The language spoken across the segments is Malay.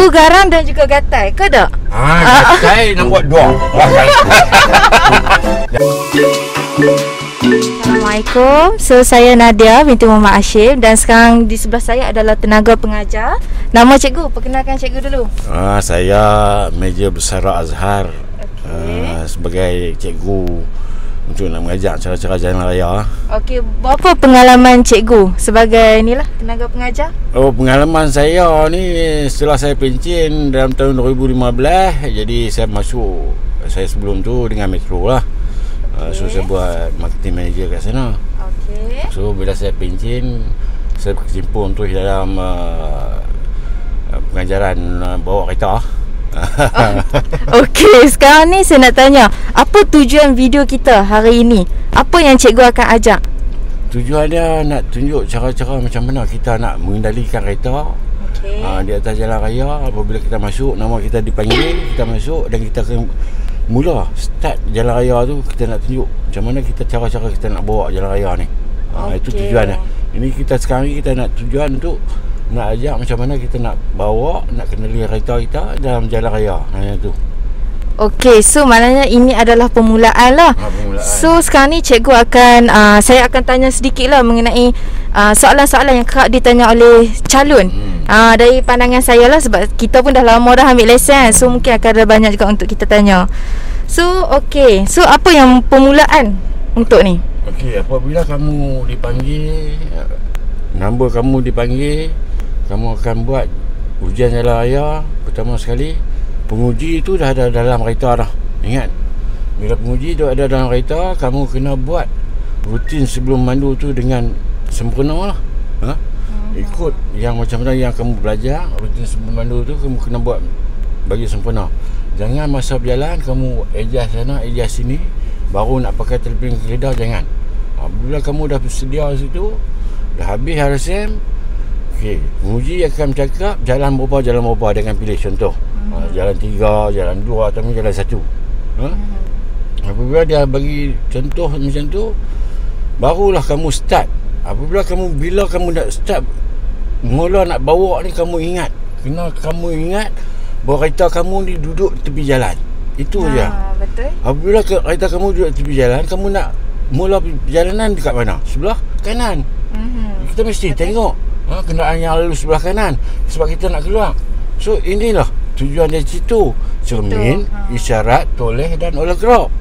cikgu garang dan juga gatai ke tak? Gatai nak buat dua. Assalamualaikum. So saya Nadia binti Muhammad Hashim dan sekarang di sebelah saya adalah tenaga pengajar. Nama cikgu, perkenalkan cikgu dulu. Saya Major Bersara Azhar. Sebagai cikgu untuk nak mengajar cara-cara jalan raya. Okey, berapa pengalaman cikgu sebagai inilah tenaga pengajar? Pengalaman saya ni setelah saya pencen dalam tahun 2015, jadi saya masuk. Saya sebelum tu dengan Metro lah. So saya buat marketing manager kat sana. Okey. So bila saya pencen, saya berkecimpung tu dalam pengajaran bawa kereta. Okey, sekarang ni saya nak tanya, apa tujuan video kita hari ini? Apa yang cikgu akan ajak? Tujuan dia nak tunjuk cara-cara macam mana kita nak mengendalikan kereta. Okey. Di atas jalan raya. Apabila kita masuk, nama kita dipanggil, kita masuk dan kita akan mula start jalan raya tu. Kita nak tunjuk macam mana kita cara-cara kita nak bawa jalan raya ni. Itu tujuan dia. Ini kita sekarang ni kita nak tujuan untuk nak ajak macam mana kita nak bawa, nak kendali kereta kita dalam jalan raya. Itu. Okey, so maknanya ini adalah permulaan lah. Permulaan. So sekarang ni cikgu akan saya akan tanya sedikit lah mengenai soalan-soalan yang kerap ditanya oleh calon. Dari pandangan saya lah, sebab kita pun dah lama dah ambil lesen. So mungkin akan ada banyak juga untuk kita tanya. So okey, so apa yang permulaan untuk ni? Okey, apabila kamu dipanggil, nombor kamu dipanggil, kamu akan buat ujian jalan raya. Pertama sekali, penguji tu dah ada dalam kereta dah. Ingat, bila penguji dah ada dalam kereta, kamu kena buat rutin sebelum mandu tu dengan sempurna lah. Ikut yang macam mana yang kamu belajar, rutin sebelum mandu tu kamu kena buat bagi sempurna. Jangan masa berjalan kamu adjust sana, adjust sini, baru nak pakai telefon lidah, jangan. Bila kamu dah bersedia situ, dah habis RSM, okey, penguji akan cakap jalan berapa dia akan pilih contoh. Jalan 3, jalan 2 atau jalan 1. Apabila dia bagi contoh macam tu, barulah kamu start. Bila kamu nak start, mula nak bawa ni, kamu ingat, kamu ingat bahawa kereta kamu ni duduk tepi jalan. Itu je. Betul. Apabila kereta kamu duduk tepi jalan, kamu nak mula perjalanan dekat mana? Sebelah kanan. Kita mesti tengok kenderaan yang lalu sebelah kanan, sebab kita nak keluar. So inilah tujuan dari situ. Cermin, isyarat, toleh dan olah gerak.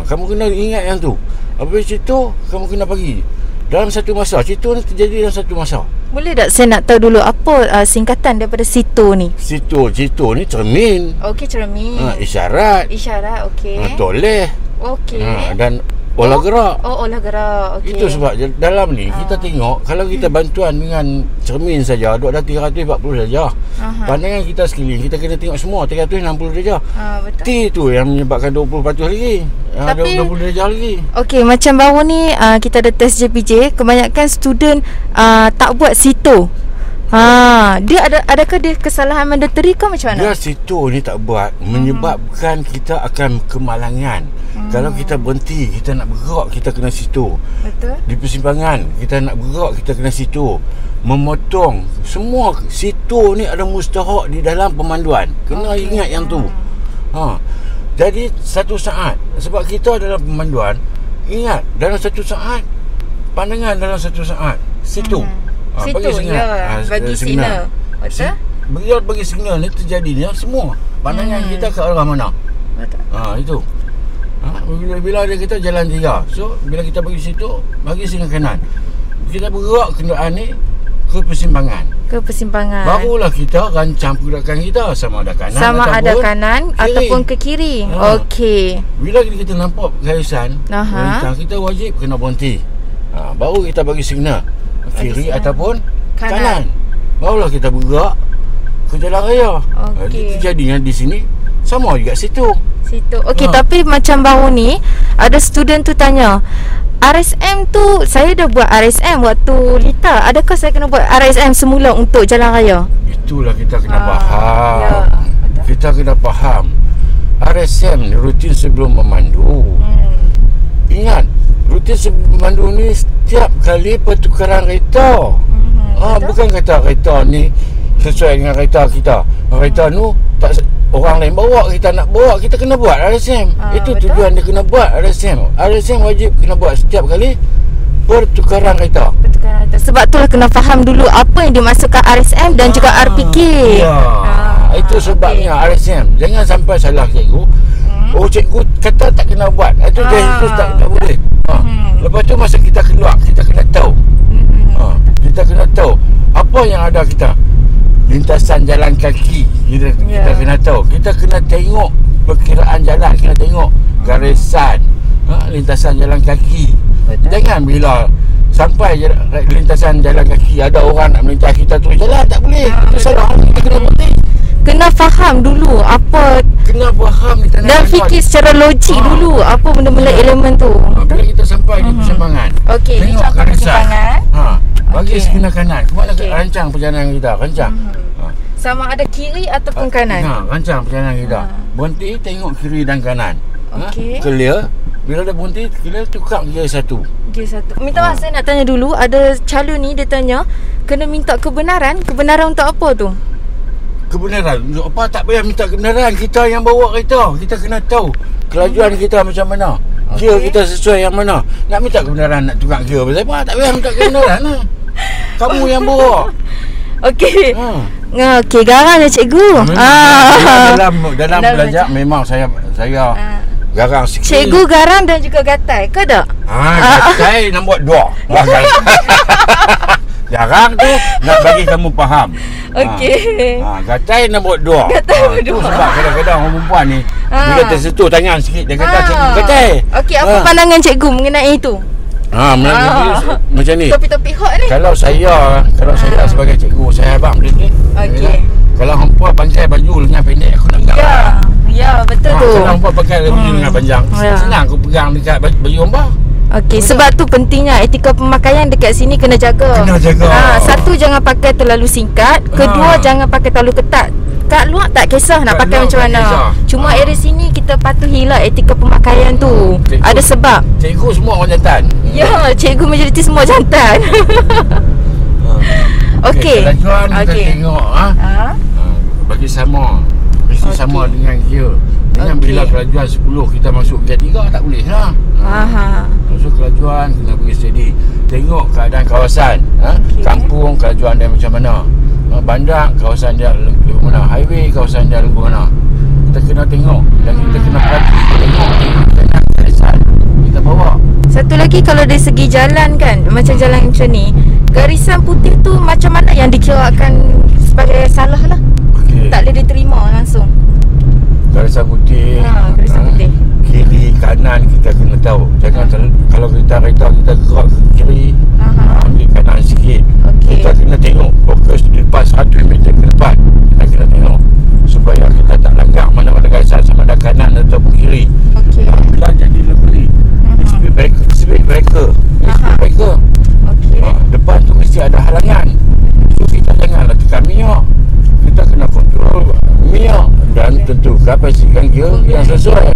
Kamu kena ingat yang tu. Apabila situ, kamu kena pergi dalam satu masa. Situ ni terjadi dalam satu masa. Boleh tak saya nak tahu dulu apa singkatan daripada situ ni? Situ ni cermin. Okey, cermin. Isyarat, okey. toleh. Okey. Dan olah gerak. Olah gerak. Okey. Itu sebab dalam ni kita tengok, kalau kita bantuan dengan cermin saja, duk dah 340 saja. Pandangan kita sekeliling, kita kena tengok semua 360 darjah. Betul. T tu yang menyebabkan 20% lagi. Tapi 20 darjah lagi. Okey, macam baru ni kita ada test JPJ, kebanyakan student tak buat situ. Dia adakah dia kesalahan mandatory ke macam mana? Dia situ ni tak buat, menyebabkan kita akan kemalangan. Kalau kita berhenti, kita nak bergerak, kita kena situ. Betul. Di persimpangan, kita nak bergerak, kita kena situ. Memotong, semua situ ni ada mustahak di dalam pemanduan. Kena ingat yang tu. Jadi satu saat, sebab kita dalam pemanduan, ingat dalam satu saat, pandangan dalam satu saat, situ. Situ bagi signal. Bagi signal. Betul? Bagi signal ni terjadinya semua pandangan kita ke arah mana. Betul. Itu. Bila dia kita jalan 3. So bila kita pergi situ, bagi signal kanan. Kita bergerak kenderaan ni ke persimpangan. Barulah kita rancang pergerakan kita, sama ada kanan ataupun ke kiri. Okey. Bila kita nampak garisan, kita wajib kena berhenti. Baru kita bagi signal kiri ataupun kanan. Barulah kita bergerak ke jalan raya. Jadi terjadinya di sini sama juga situ. Okey, tapi macam baru ni ada student tu tanya, RSM tu saya dah buat RSM waktu Lita, adakah saya kena buat RSM semula untuk jalan raya? Itulah kita kena faham. Kita kena faham. RSM rutin sebelum memandu. Ingat, rutin sebelum memandu ni setiap kali pertukaran kereta. Bukan kata kereta ni sesuai dengan kereta kita. Kereta tu tak orang lain bawa, kita nak bawa, kita kena buat RSM. Itu betul. tujuan dia kena buat RSM. RSM wajib kena buat setiap kali pertukaran kereta. Pertukaran kereta. Sebab itulah kena faham dulu apa yang dimaksudkan RSM dan juga RPK. Ya. Itu sebabnya RSM. Jangan sampai salah cikgu. Oh, cikgu kata tak kena buat. Itu dia itu tak boleh. Lepas tu masa kita keluar, kita kena tahu. Kita kena tahu apa yang ada kita. Lintasan jalan kaki kita kena tahu. Kita kena tengok perkiraan jalan, kena tengok garisan lintasan jalan kaki. Betul. Jangan bila sampai lintasan jalan kaki ada orang nak melintas, kita terus jalan, tak boleh. Itu salah. Kita kena berhenti. Kena faham dulu apa, kena faham dan fikir secara logik dulu apa benda-benda elemen tu. Bila kita sampai di persimpangan, tengok garisan, bagi sebelah kanan. Buatlah rancang perjalanan kita, rancang. Sama ada kiri ataupun kanan. Rancang perjalanan kita. Berhenti, tengok kiri dan kanan. Clear. Bila dah berhenti, clear, tukar gear 1. Gear 1. Minta maaf, saya nak tanya dulu. Ada calon ni, dia tanya kena minta kebenaran. Kebenaran untuk apa tu? Kebenaran untuk apa? Tak payah minta kebenaran. Kita yang bawa kereta, kita kena tahu kelajuan kita macam mana, gear kita sesuai yang mana. Nak minta kebenaran, nak tukar gear pasal apa? Tak payah minta kebenaran lah. Kamu yang bawa. Okey. Okey, garang je cikgu. Dalam belajar memang saya garang sikit. Cikgu garang dan juga gatai ke tak? Gatai nombor 2. Garang tu nak bagi kamu faham. Okey. Gatai nombor 2. Itu sebab kadang-kadang orang perempuan ni bila tersentuh tangan sikit dia kata cikgu gatai. Okey, apa pandangan cikgu mengenai itu? Macam ni. Topik-topik hot ni. Kalau saya sebagai cikgu, saya abang dia ni. Okey. Kalau hangpa pakai baju lengan pendek, aku nak garang. Ya, betul tu. Kalau hangpa pakai baju lengan panjang, senang aku pegang dekat baju hangpa. Okey, sebab tu pentingnya etika pemakaian dekat sini kena jaga. Kena jaga. Satu, jangan pakai terlalu singkat. Kedua, jangan pakai terlalu ketat. Kat luar tak kisah nak pakai macam mana. Cuma area sini kita patuhilah etika pemakaian tu. Ada sebab. Cikgu semua orang jantan. Ya, cikgu majoriti semua jantan. Okey. Kelajuan kita tengok bagi sama. Mesti sama dengan gear. Dengan bila kelajuan 10 kita masuk gear 3 tak boleh lah. Masuk kelajuan kena pergi steady. Tengok keadaan kawasan. Kampung kelajuan dia macam mana. Bandar kawasan dia lebih mana. Highway kawasan dia lebih mana. Kita kena tengok dan kita kena perhati. Tengok garisan kita bawa. Satu lagi, kalau dari segi jalan kan, macam jalan macam ni, garisan putih tu macam mana yang dikirakan sebagai salah lah. Tak boleh diterima langsung. Garisan putih. Garisan putih. Kiri kanan kita kena tahu. Jangan kalau kita gerak ke kiri, ambil kanan sikit. Kita kena tengok fokus di depan 100 meter ke depan. Kita kena tengok supaya kita tak langgar mana-mana garisan, sama ada kanan ataupun kiri. Bila jadi lebih speed breaker. Depan tu mesti ada halangan. So kita janganlah tekan minyak. Kita kena kontrol minyak dan tentukan pastikan gear yang sesuai.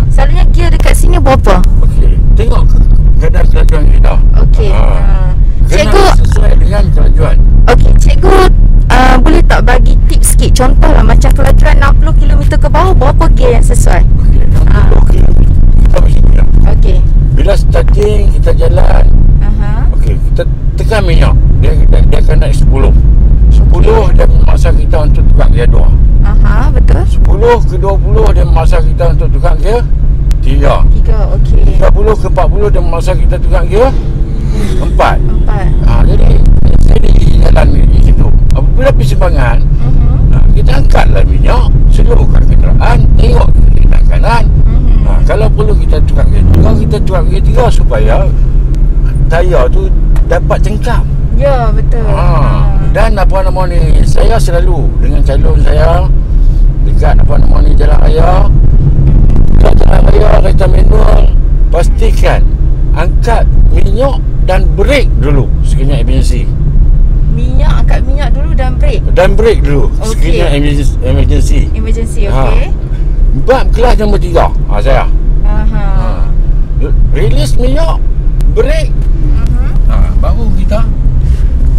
Selalunya gear dekat sini berapa? Tengok keadaan kelajuan kita. Cikgu sesuai dengan kelajuan. Cikgu boleh tak bagi tips sikit? Contohlah macam kelajuan 60 km ke bawah, berapa gear yang sesuai? 60 km kita mesti minyak. Bila starting kita jalan, kita tekan minyak, dia akan naik 10. 10 dia memaksa kita untuk tukar gear 2. Betul. 10 ke 20 dia memaksa kita untuk tukar gear 3. 30 ke 40 dia memaksa kita tukar gear 4. Jadi jalan di situ. Apabila persimpangan, kita angkatlah minyak, seluruhkan kenderaan, tengok kiri dan kanan. Kalau perlu kita tukar gear 3, kita tukar gear 3 supaya tayar tu dapat cengkam. Ya, betul. Dan apa nama ni, saya selalu dengan calon saya dekat apa nama ni jalan raya, kereta manual, pastikan angkat minyak dan brek dulu sekiranya emergency. Minyak, angkat minyak dulu dan brek dulu sekiranya emergency. Bab kelas nombor 3 saya. Release minyak, brek, baru kita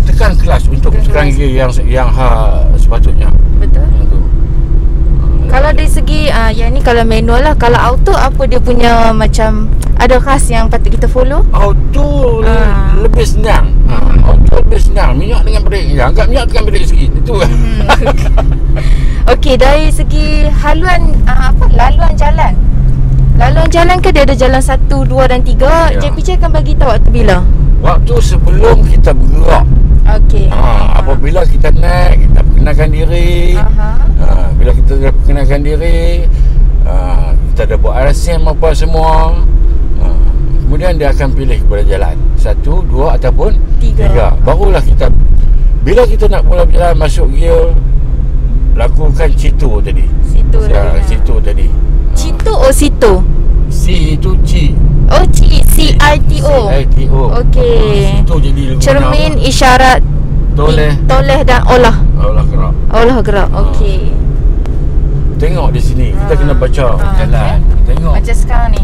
tekan kelas untuk tekan gear yang sepatutnya. Yang ni kalau manual lah. Kalau auto apa dia punya macam ada khas yang patut kita follow? Auto lebih senang. Auto lebih senang. Minyak dengan brek. Ya, angkat minyak tekan brek sikit. Itu kan. Okey, dari segi haluan laluan jalan. Laluan jalan ke dia ada jalan 1, 2 dan 3. Ya. JPJ akan bagi tahu waktu bila? Waktu sebelum kita bergerak. Okey. Apabila kita naik, kita perkenalkan diri. Bila kita dah perkenalkan diri, kita dah buat RSM apa semua. Kemudian dia akan pilih kepada jalan 1, 2 ataupun 3. Barulah kita, bila kita nak mula berjalan masuk gear, lakukan Cito tadi. Cito tadi. Cito o Cito? C itu C. Oh, CITO. Okey. Cito jadi cermin, isyarat, toleh dan olah gerak. Olah gerak. Okey. Tengok di sini, kita kena baca jalan. Tengok. Macam sekarang ni.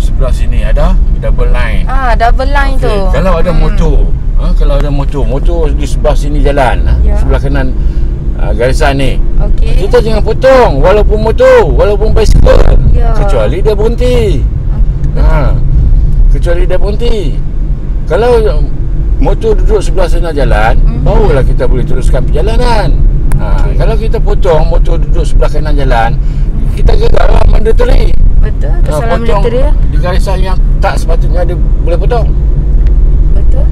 Sebelah sini ada double line. Double line tu. Kalau ada motor, kalau ada motor di sebelah sini jalan, sebelah kanan garisan ni. Okey. Kita jangan potong walaupun motor, walaupun basikal. Kecuali dia berhenti. Kecuali dia berhenti. Kalau motor duduk sebelah sana jalan, barulah kita boleh teruskan perjalanan. Kalau kita potong motor duduk sebelah kanan jalan, kita gagal lah mandatory. Betul, kesalahan mandatory lah. Di garisan yang tak sepatutnya dia boleh potong. Betul.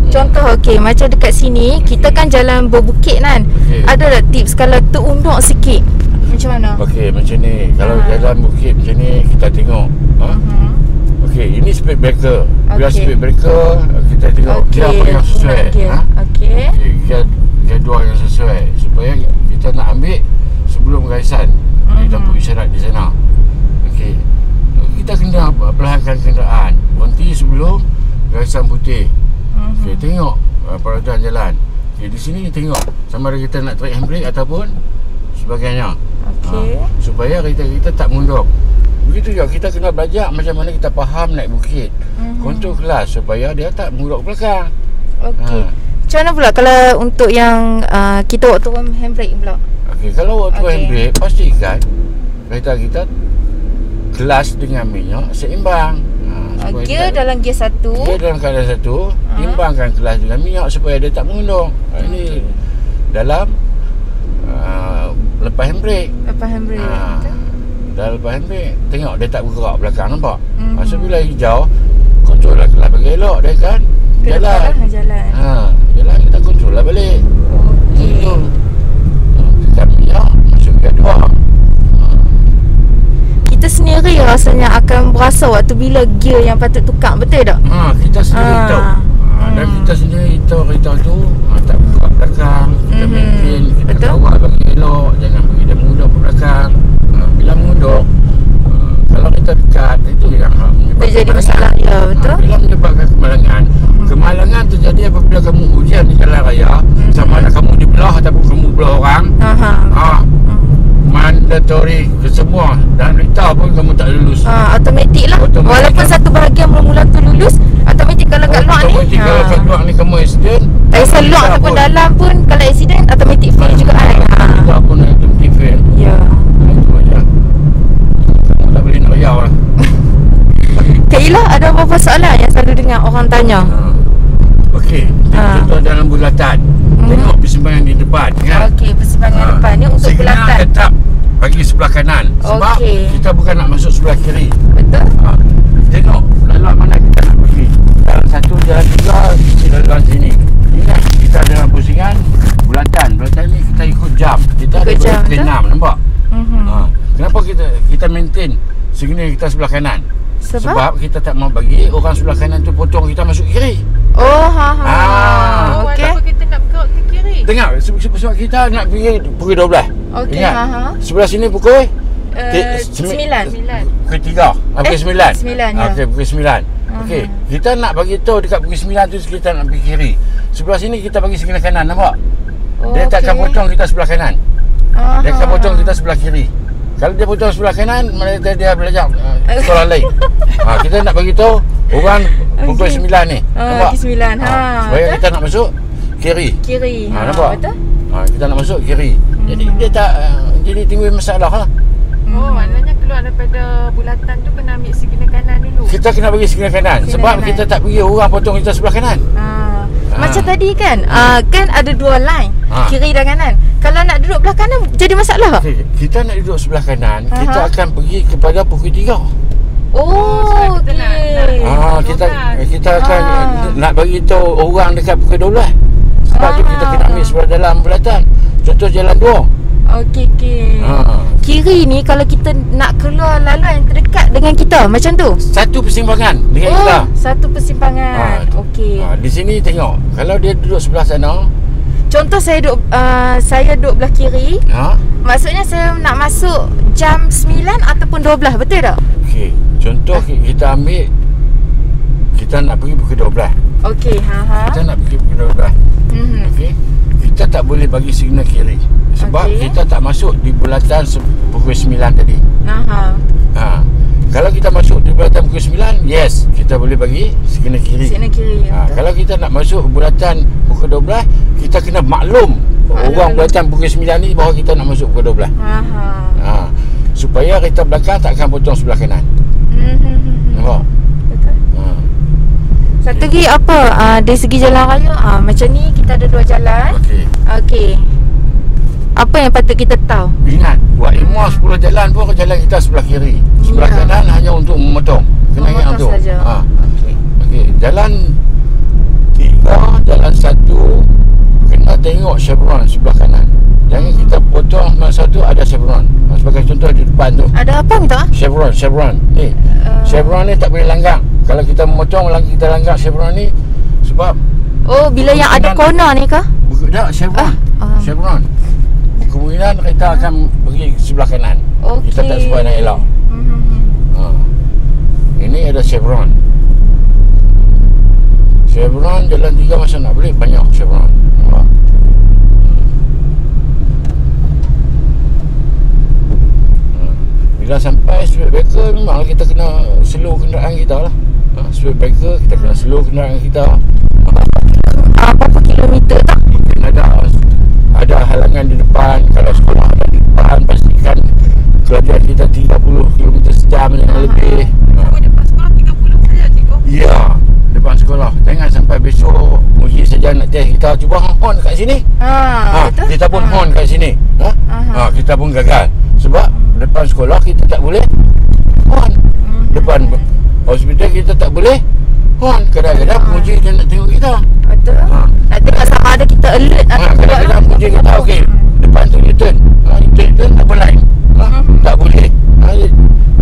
Contoh macam dekat sini kita kan jalan berbukit kan. Ada tak tips kalau terunduk sikit? Macam mana? Macam ni. Kalau jalan bukit macam ni, kita tengok. Ini speed breaker. Bila speed breaker, kita tengok gear apa yang sesuai. Jadual yang sesuai supaya kita nak ambil sebelum garisan. Dia tampuk isyarat di sana. Kita kena perlahankan kenderaan. Berhenti sebelum garisan putih. Tengok peraturan jalan. Di sini tengok sama ada kita nak tarik handbrake ataupun sebagainya. Supaya kita tak mundur. Begitu juga kita kena belajar macam mana kita faham naik bukit. Kontrol kelas supaya dia tak mundur ke belakang. Macam mana pula kalau untuk yang kita waktu handbrake pula? Kalau waktu handbrake, pastikan kereta kita kelas dengan minyak seimbang. Gear dalam gear 1. Gear dalam keadaan 1, imbangkan kelas dengan minyak supaya dia tak mengundur. Ini dalam lepas handbrake. Dah lepas handbrake, tengok dia tak bergerak belakang, nampak? So bila hijau, kontrol lah kelas bagi elok dia kan jalan. Jalan kita kontrol lah balik. Tekan minyak, masuk gear 2. Kita sendiri rasanya akan berasa waktu bila gear yang patut tukar, betul tak? Kita sendiri tahu. Dan kita sendiri tahu kereta tu tak buka belakang. Kita maintain, kita kawal bagi elok, jangan bagi dia mengundur ke belakang. Bila mengundur, kalau kita dekat, itu yang menyebabkan jadi masalah. Betul. Bila menyebabkan kemalangan terjadi apabila kamu ujian di jalan raya, sama ada kamu dibelah ataupun kamu belah orang. Mandatory ke semua, dan berita pun kamu tak lulus. Automatik lah. Walaupun satu bahagian mula-mula tu lulus, automatik kalau kat luar ni. Automatik kalau kat luar ni kamu accident, tak kisah luar ataupun dalam pun, kalau accident automatik fail juga kan. Tak pun automatik fail. Itu aja. Kamu tak boleh nak riau lah. Kak Ila, ada apa-apa soalan yang selalu dengar orang tanya? Contoh dalam bulatan, tengok persimpangan di depan kan. Persimpangan depan ni untuk bulatan. Tetap bagi sebelah kanan. Sebab kita bukan nak masuk sebelah kiri. Betul. Tengok laluan mana kita nak pergi. Jalan 1, jalan 3, kita laluan sini. Ingat kita dalam pusingan bulatan. Bulatan ni kita ikut jam. Kita ada berhenti 6, nampak? Kenapa kita maintain segini kita sebelah kanan? Sebab kita tak mau bagi orang sebelah kanan tu potong kita masuk kiri. Kenapa kita nak bergerak ke kiri? Tengok, sebab kita nak pergi pukul 12. Ingat, sebelah sini pukul 9. Pukul 3. Pukul 9. Pukul 9. Kita nak bagi tahu dekat pukul 9 tu kita nak pergi kiri. Sebelah sini kita bagi sebelah kanan, nampak? Dia takkan potong kita sebelah kanan. Dia akan potong kita sebelah kiri. Kalau dia potong sebelah kanan, mana dia belajar sekolah lain. Kita nak bagi tahu orang pukul 9 ni. Nampak? Pukul 9. Supaya kita nak masuk kiri. Nampak? Betul? Kita nak masuk kiri. Jadi dia tak jadi timbul masalah lah. Oh, maknanya keluar daripada bulatan tu kena ambil segina kanan dulu. Kita kena bagi sebelah kanan. Sebelah Sebab kanan. kita tak bagi orang potong kita sebelah kanan. Macam tadi kan, kan ada dua line, Ha. kiri dan kanan. Kalau nak duduk belah kanan jadi masalah. Okay. Kita nak duduk sebelah kanan, Aha. kita akan pergi kepada pukul 3. Oh, kita okey. nak- Kita akan nak bagi tahu orang dekat pukul 12. Sebab tu kita kena ambil sebelah dalam bulatan. Contoh jalan 2. Okey, okey. Ha. Kiri ni kalau kita nak keluar laluan yang terdekat dengan kita, macam tu. Satu persimpangan dengan kita. Satu persimpangan. Okey. Di sini tengok, kalau dia duduk sebelah sana, Contoh saya duduk belah kiri. Maksudnya saya nak masuk jam 9 ataupun 12, betul tak? okey. Contoh kita ambil, kita nak pergi pukul 12. Okey, Kita nak pergi pukul 12. Okey. Kita tak boleh bagi signal kiri. Sebab Okey. kita tak masuk di bulatan pukul 9 tadi. Kalau kita masuk di bulatan pukul 9, yes, kita boleh bagi signal kiri. Signal kiri. Kalau kita nak masuk bulatan pukul 12, kita kena maklum orang bulatan pukul 9 ni bahawa kita nak masuk pukul 12. Supaya kereta belakang tak akan potong sebelah kanan. Nampak? Betul. Satu Okey. lagi apa? Dari segi jalan raya, macam ni kita ada dua jalan. Okey. Okey. Apa yang patut kita tahu? Ingat, buat ilmu 10 jalan pun jalan kita sebelah kiri. Sebelah Ya. kanan hanya untuk memotong. Kena ingat Memotong tu. saja. Okey. Okey, jalan 3, jalan 1 kena tengok chevron sebelah kanan. Jangan kita potong masa tu ada chevron. Sebagai contoh di depan tu. Ada apa minta? Chevron ni. Chevron ni tak boleh langgang. Kalau kita memotong kita langgang chevron ni sebab Oh, bila yang ada corner ni kah? tak chevron. Chevron. Kemungkinan kita akan pergi sebelah kanan. Okey. Kita tak sempat nak elok. Ini ada chevron. Chevron jalan 3 masa nak balik banyak chevron. Nampak? Bila sampai speed breaker memang kita kena slow kenderaan kita lah. Speed breaker kita kena slow kenderaan kita. Berapa kilometer tak? Mungkin ada halangan di depan. Kalau sekolah ada di depan, pastikan kelajuan kita 30 km sejam yang lebih. Oh, depan sekolah 30 saja, cikgu. Ya, depan sekolah. Jangan sampai besok uji saja nak test kita cuba horn kat sini. Betul. Kita pun horn kat sini. Kita pun gagal. Sebab depan sekolah kita tak boleh horn. Depan hospital kita tak boleh horn. Kadang-kadang penguji dia nak tengok kita. Betul. Nak tengok sama ada kita alert atau Kadang-kadang penguji kita okey, depan tu U-turn. U-turn tak boleh. Tak boleh.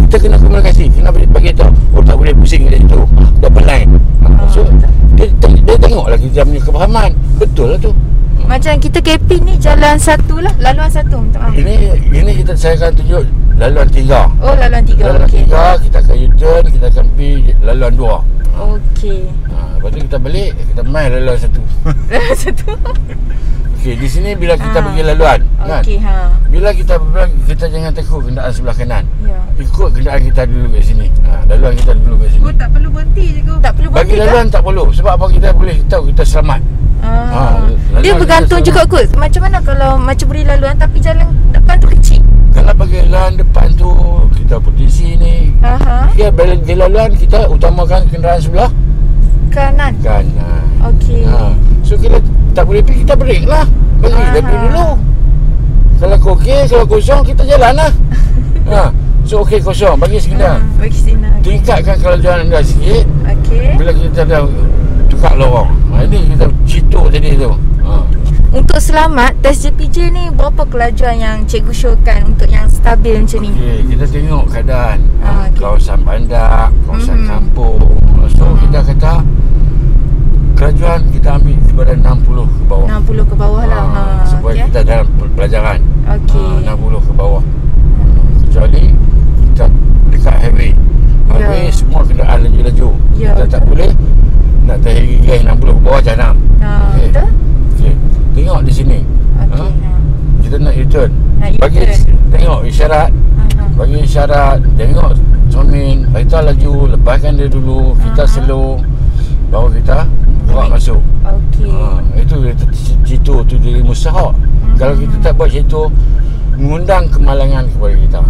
Kita kena komunikasi. Kena bagi tahu. Oh, tak boleh pusing kat situ. Double line. So dia tengoklah kita punya kefahaman. Betul lah tu. Macam kita camping ni jalan satu lah, laluan satu. Minta maaf. Ini saya akan tunjuk laluan 3. Oh, laluan 3. Laluan 3 kita akan U-turn, kita akan pergi laluan 2. Okey. Lepas tu kita balik, kita main laluan 1. Laluan satu. Okey, di sini bila kita pergi laluan, kan? Okey, Bila kita berperang, kita jangan takut kenderaan sebelah kanan. Ya. Ikut kenderaan kita dulu kat sini. Laluan kita dulu kat sini. Oh, tak perlu berhenti, cikgu. Tak perlu Bagi berhenti tak? laluan tak perlu. Sebab apa kita boleh tahu kita selamat. Dia laluan bergantung kita juga kot. Macam mana kalau macam beri laluan tapi jalan depan tu kecil? Kalau bagi laluan depan tu, kita posisi ni. Ya, bagi laluan kita utamakan kenderaan sebelah Kanan. kanan. Okey. So kita tak boleh pergi, kita break lah. Bagi dia pergi dulu. Kalau okey, kalau kosong kita jalan lah. So okey kosong, bagi sekedar. Bagi sini. Tingkatkan kelajuan anda sikit. Okey. Bila kita dah tukar lorong. Ini kita cituk tadi tu. Untuk selamat, test JPJ ni berapa kelajuan yang cikgu showkan untuk yang stabil macam ni? Okey, kita tengok keadaan. Okey. Kawasan bandar, kawasan kampung. So kita kata kelajuan kita ambil kepada 60 ke bawah. 60 ke bawah lah. Supaya kita dalam pelajaran. Okey. 60 ke bawah. Kecuali kita dekat highway. Highway semua kenderaan laju-laju. Ya, Kita tak boleh nak terhingga 60 ke bawah jangan. Okey. Betul? Okey. Tengok di sini. Okey. Kita nak U-turn. Nak Bagi U-turn. tengok isyarat. Bagi isyarat, tengok cermin, kereta laju, lepaskan dia dulu, kita slow, baru kita buat masuk. Okey. Itu kita situ tu jadi mustahak. Kalau kita tak buat situ, mengundang kemalangan kepada kita.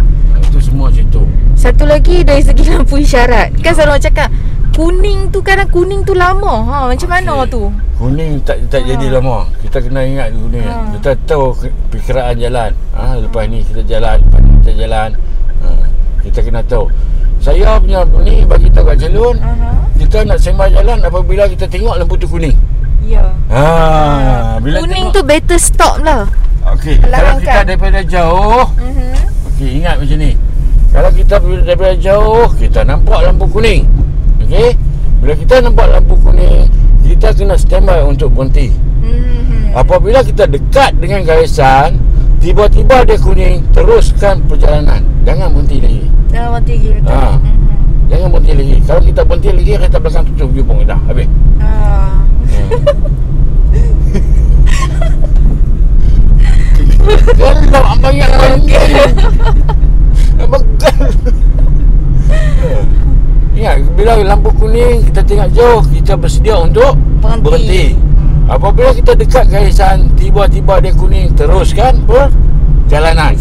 Itu semua situ. Satu lagi dari segi lampu isyarat. Kan selalu orang cakap kuning tu, kadang kuning tu lama. Macam mana tu? Kuning tak jadi lama. Kita kena ingat kuning. Kita tahu perkiraan jalan. Lepas ni kita jalan, lepas ni kita jalan. Kita kena tahu. Saya punya ni bagi tahu kat calon, kita nak sembah jalan apabila kita tengok lampu tu kuning. Ya. Bila kuning tengok, tu better stop lah. Okey, kalau kita daripada jauh, okey, ingat macam ni. Kalau kita daripada jauh, kita nampak lampu kuning. Okey? Bila kita nampak lampu kuning, kita kena standby untuk berhenti. Apabila kita dekat dengan garisan, tiba-tiba dia kuning, teruskan perjalanan. Jangan berhenti lagi. Jangan berhenti lagi, betul. Jangan berhenti lagi. Kalau kita berhenti lagi, kereta belakang tutup jubung dah. Habis. Kalau abang yang panggil ingat, bila lampu kuning kita tengok jauh, kita bersedia untuk berhenti. Apabila kita dekat garisan, tiba-tiba dia kuning, teruskan perjalanan.